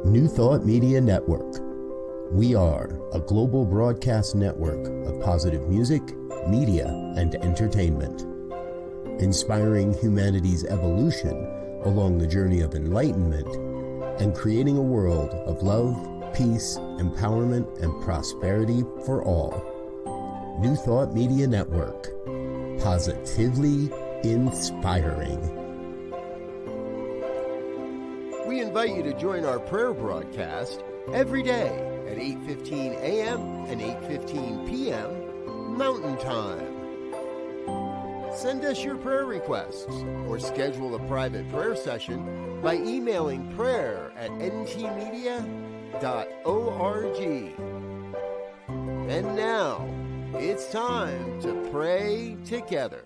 New Thought Media Network. We are a global broadcast network of positive music, media, and entertainment, inspiring humanity's evolution along the journey of enlightenment and creating a world of love, peace, empowerment, and prosperity for all. New Thought Media Network. Positively inspiring. We invite you to join our prayer broadcast every day at 8:15 a.m. and 8:15 p.m. Mountain Time. Send us your prayer requests or schedule a private prayer session by emailing prayer@ntmedia.org. And now, it's time to pray together.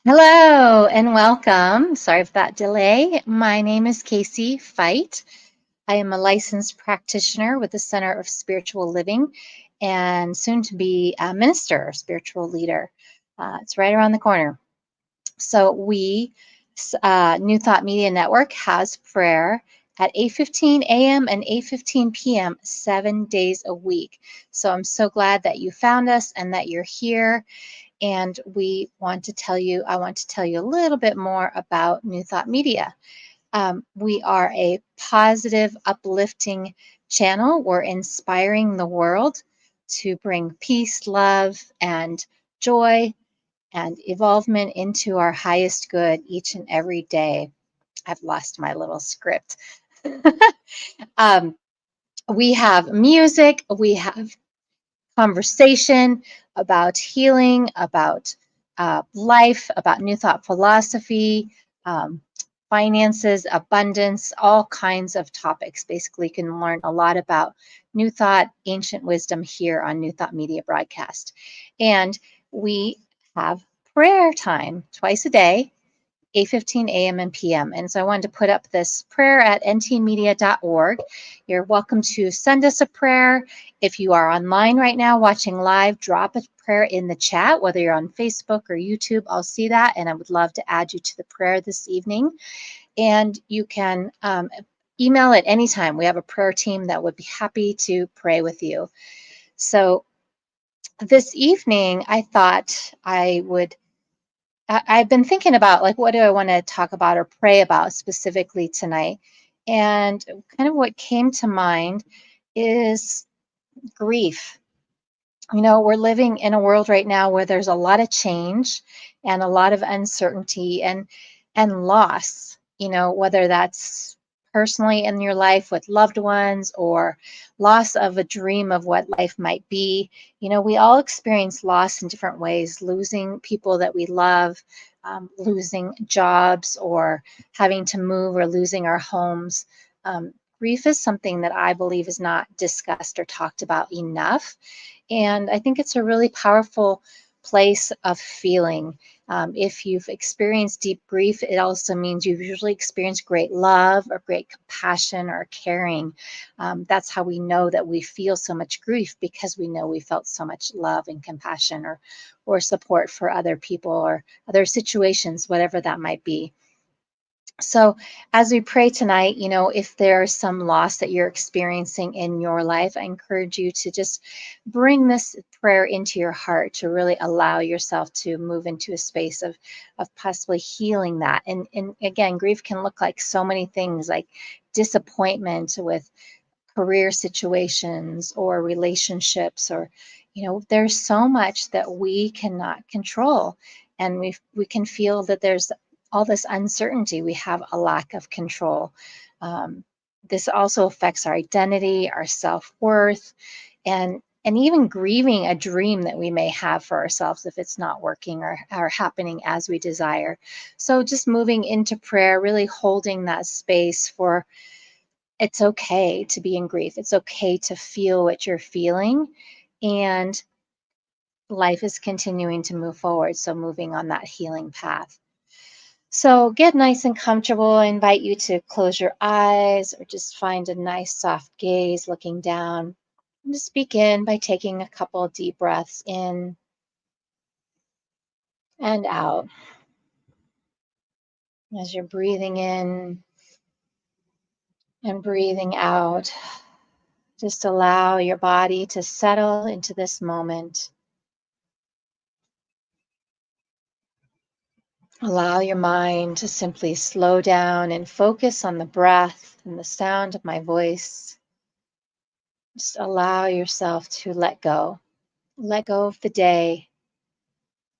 Hello and welcome. Sorry for that delay. My name is Casey Feicht. I am a licensed practitioner with the Center of Spiritual Living and soon to be a minister, spiritual leader. It's right around the corner. So New Thought Media Network has prayer at 8:15 a.m. and 8:15 p.m. 7 days a week. So I'm so glad that you found us and that you're here. And I want to tell you a little bit more about New Thought Media. We are a positive, uplifting channel. We're inspiring the world to bring peace, love, and joy and evolvement into our highest good each and every day. I've lost my little script. We have music, we have conversation about healing, about life, about New Thought philosophy, finances, abundance, all kinds of topics. Basically, you can learn a lot about New Thought, ancient wisdom here on New Thought Media Broadcast. And we have prayer time twice a day, 8:15 a.m. and p.m. And so I wanted to put up this prayer at ntmedia.org. You're welcome to send us a prayer. If you are online right now watching live, drop a prayer in the chat, whether you're on Facebook or YouTube. I'll see that, and I would love to add you to the prayer this evening. And you can email at any time. We have a prayer team that would be happy to pray with you. So this evening, I thought I've been thinking about, like, what do I want to talk about or pray about specifically tonight? And kind of what came to mind is grief. You know, we're living in a world right now where there's a lot of change and a lot of uncertainty and loss, you know, whether that's personally in your life with loved ones or loss of a dream of what life might be. You know, we all experience loss in different ways, losing people that we love, losing jobs, or having to move, or losing our homes. Grief is something that I believe is not discussed or talked about enough. And I think it's a really powerful place of feeling. If you've experienced deep grief, it also means you've usually experienced great love or great compassion or caring. That's how we know that we feel so much grief, because we know we felt so much love and compassion or support for other people or other situations, whatever that might be. So as we pray tonight, you know, if there's some loss that you're experiencing in your life, I encourage you to just bring this prayer into your heart, to really allow yourself to move into a space of possibly healing that. And again, grief can look like so many things, like disappointment with career situations or relationships, or, you know, there's so much that we cannot control. And we can feel that there's all this uncertainty. We have a lack of control. This also affects our identity, our self-worth, and even grieving a dream that we may have for ourselves if it's not working or happening as we desire. So just moving into prayer, really holding that space for, it's okay to be in grief. It's okay to feel what you're feeling, and life is continuing to move forward. So moving on that healing path. So get nice and comfortable. I invite you to close your eyes or just find a nice soft gaze looking down. And just begin by taking a couple of deep breaths in and out. As you're breathing in and breathing out, just allow your body to settle into this moment. Allow your mind to simply slow down and focus on the breath and the sound of my voice. Just allow yourself to let go. Let go of the day.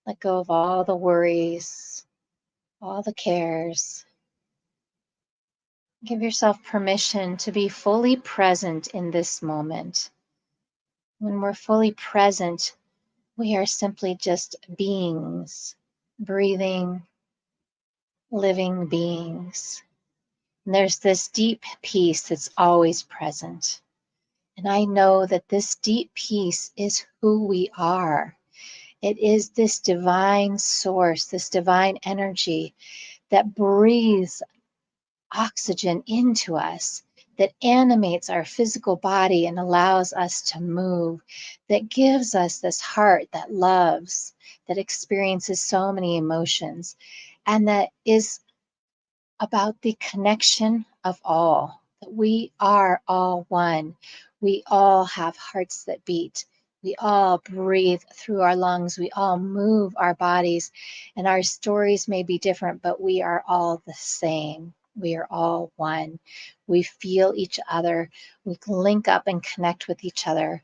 Let go of all the worries, all the cares. Give yourself permission to be fully present in this moment. When we're fully present, we are simply just beings, breathing, living beings. And there's this deep peace that's always present. And I know that this deep peace is who we are. It is this divine source, this divine energy that breathes oxygen into us, that animates our physical body and allows us to move, that gives us this heart that loves, that experiences so many emotions, and that is about the connection of all, that we are all one. We all have hearts that beat. We all breathe through our lungs. We all move our bodies, and our stories may be different, but we are all the same. We are all one. We feel each other. We link up and connect with each other.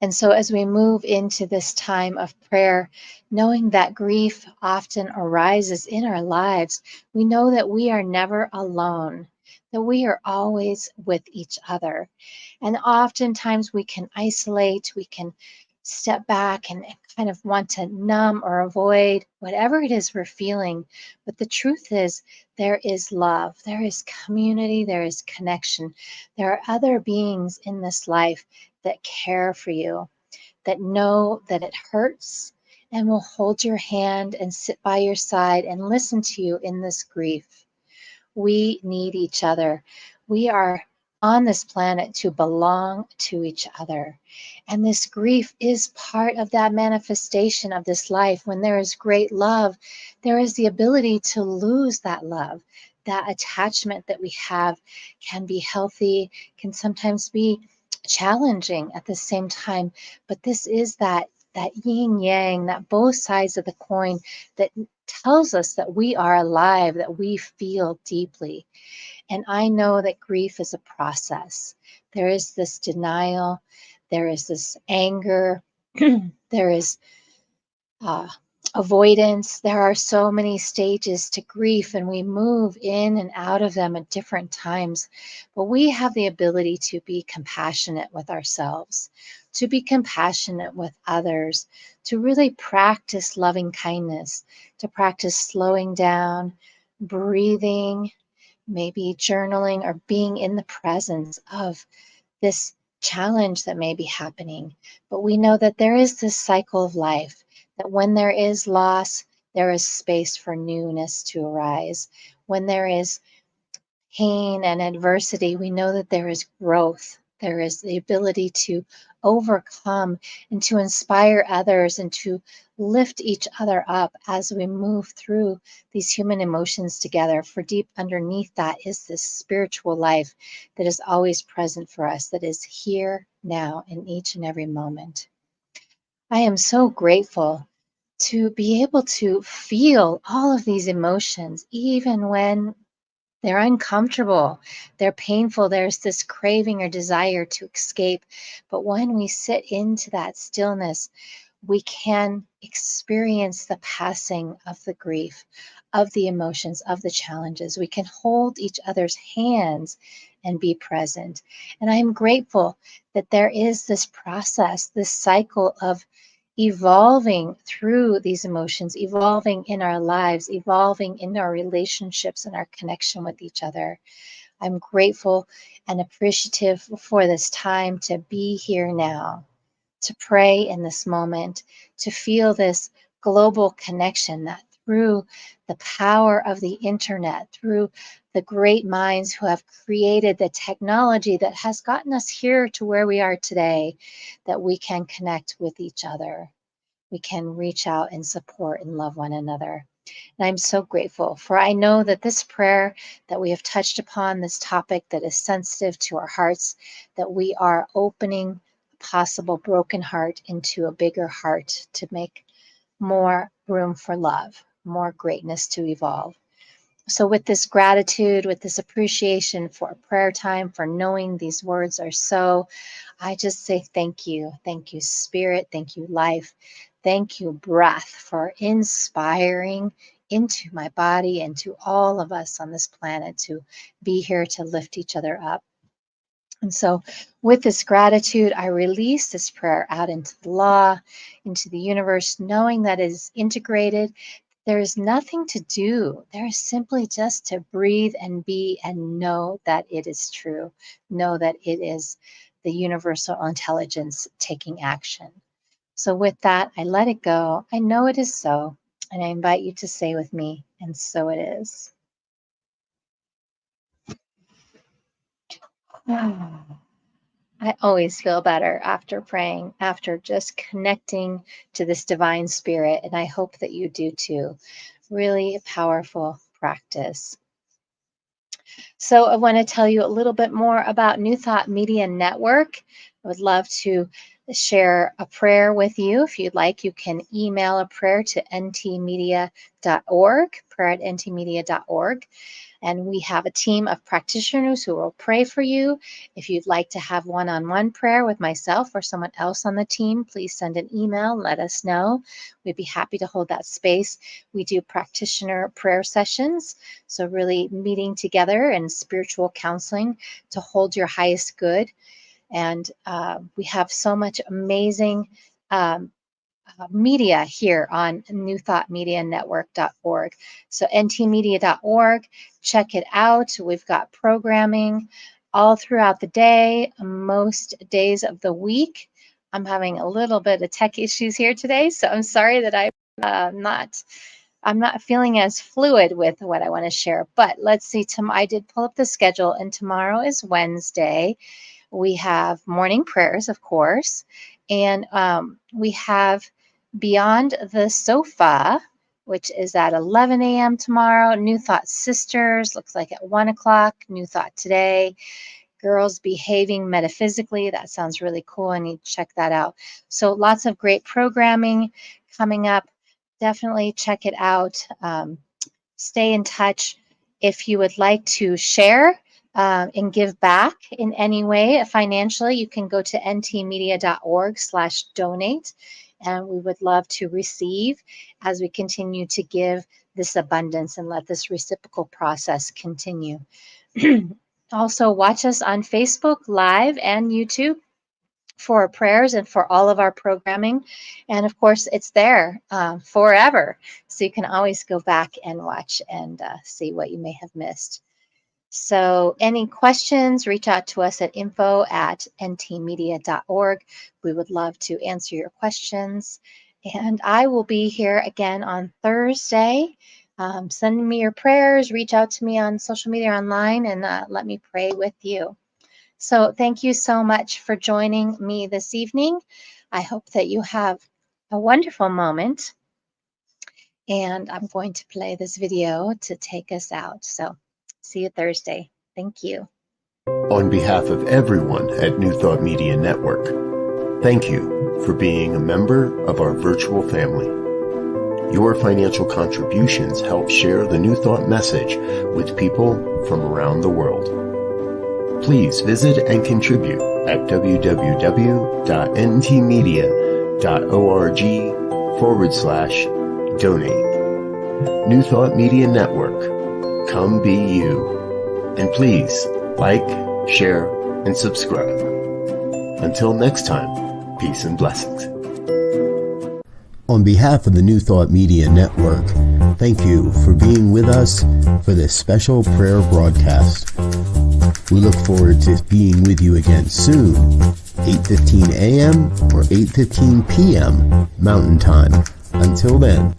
And so, as we move into this time of prayer, knowing that grief often arises in our lives, we know that we are never alone, that we are always with each other. And oftentimes we can isolate, we can step back and kind of want to numb or avoid whatever it is we're feeling. But the truth is, there is love, there is community, there is connection. There are other beings in this life that care for you, that know that it hurts and will hold your hand and sit by your side and listen to you in this grief. We need each other. We are on this planet to belong to each other. And this grief is part of that manifestation of this life. When there is great love, there is the ability to lose that love. That attachment that we have can be healthy, can sometimes be challenging at the same time. But this is that yin yang, that both sides of the coin that tells us that we are alive, that we feel deeply. And I know that grief is a process. There is this denial, there is this anger, there is uh, avoidance. There are so many stages to grief, and we move in and out of them at different times. But we have the ability to be compassionate with ourselves, to be compassionate with others, to really practice loving kindness, to practice slowing down, breathing, maybe journaling, or being in the presence of this challenge that may be happening. But we know that there is this cycle of life, that when there is loss, there is space for newness to arise. When there is pain and adversity, we know that there is growth. There is the ability to overcome and to inspire others and to lift each other up as we move through these human emotions together. For deep underneath that is this spiritual life that is always present for us, that is here now in each and every moment. I am so grateful to be able to feel all of these emotions, even when they're uncomfortable, they're painful, there's this craving or desire to escape. But when we sit into that stillness, we can experience the passing of the grief, of the emotions, of the challenges. We can hold each other's hands and be present. And I am grateful that there is this process, this cycle of evolving through these emotions, evolving in our lives, evolving in our relationships and our connection with each other. I'm grateful and appreciative for this time to be here now, to pray in this moment, to feel this global connection, that through the power of the internet, through the great minds who have created the technology that has gotten us here to where we are today, that we can connect with each other. we can reach out and support and love one another. And I'm so grateful, for I know that this prayer that we have touched upon, this topic that is sensitive to our hearts, that we are opening a possible broken heart into a bigger heart to make more room for love, more greatness to evolve. So with this gratitude, with this appreciation for prayer time, for knowing these words are so, I just say thank you. Thank you, Spirit. Thank you, life. Thank you, breath, for inspiring into my body and to all of us on this planet to be here to lift each other up. And so with this gratitude, I release this prayer out into the law, into the universe, knowing that it is integrated. There is nothing to do. There is simply just to breathe and be and know that it is true. Know that it is the universal intelligence taking action. So with that, I let it go. I know it is so. And I invite you to say with me, and so it is. I always feel better after praying, after just connecting to this divine spirit. And I hope that you do too. Really powerful practice. So I want to tell you a little bit more about New Thought Media Network. I would love to share a prayer with you. If you'd like, you can email a prayer to ntmedia.org, prayer@ntmedia.org. And we have a team of practitioners who will pray for you. If you'd like to have one-on-one prayer with myself or someone else on the team, please send an email, let us know. We'd be happy to hold that space. We do practitioner prayer sessions, so really meeting together in spiritual counseling to hold your highest good. And we have so much amazing media here on newthoughtmedianetwork.org. So ntmedia.org, check it out. We've got programming all throughout the day, most days of the week. I'm having a little bit of tech issues here today, so I'm sorry that I'm not feeling as fluid with what I want to share. But let's see, I did pull up the schedule, and tomorrow is Wednesday. We have morning prayers, of course, and we have Beyond the Sofa, which is at 11 a.m. tomorrow. New Thought Sisters, looks like at 1 o'clock. New Thought Today. Girls Behaving Metaphysically. That sounds really cool. I need to check that out. So lots of great programming coming up. Definitely check it out. Stay in touch. If you would like to share and give back in any way financially, you can go to ntmedia.org/donate. And we would love to receive as we continue to give this abundance and let this reciprocal process continue. Also, watch us on Facebook Live and YouTube for our prayers and for all of our programming. And of course, it's there forever. So you can always go back and watch and see what you may have missed. So any questions, reach out to us at info@ntmedia.org. We would love to answer your questions. And I will be here again on Thursday. Send me your prayers, reach out to me on social media online, and let me pray with you. So thank you so much for joining me this evening. I hope that you have a wonderful moment. And I'm going to play this video to take us out. So see you Thursday. Thank you. On behalf of everyone at New Thought Media Network, thank you for being a member of our virtual family. Your financial contributions help share the New Thought message with people from around the world. Please visit and contribute at www.ntmedia.org/donate. New Thought Media Network. Come be you. And please like, share, and subscribe. Until next time, peace and blessings. On behalf of the New Thought Media Network, thank you for being with us for this special prayer broadcast. We look forward to being with you again soon, 8:15 a.m. or 8:15 p.m. Mountain Time. Until then.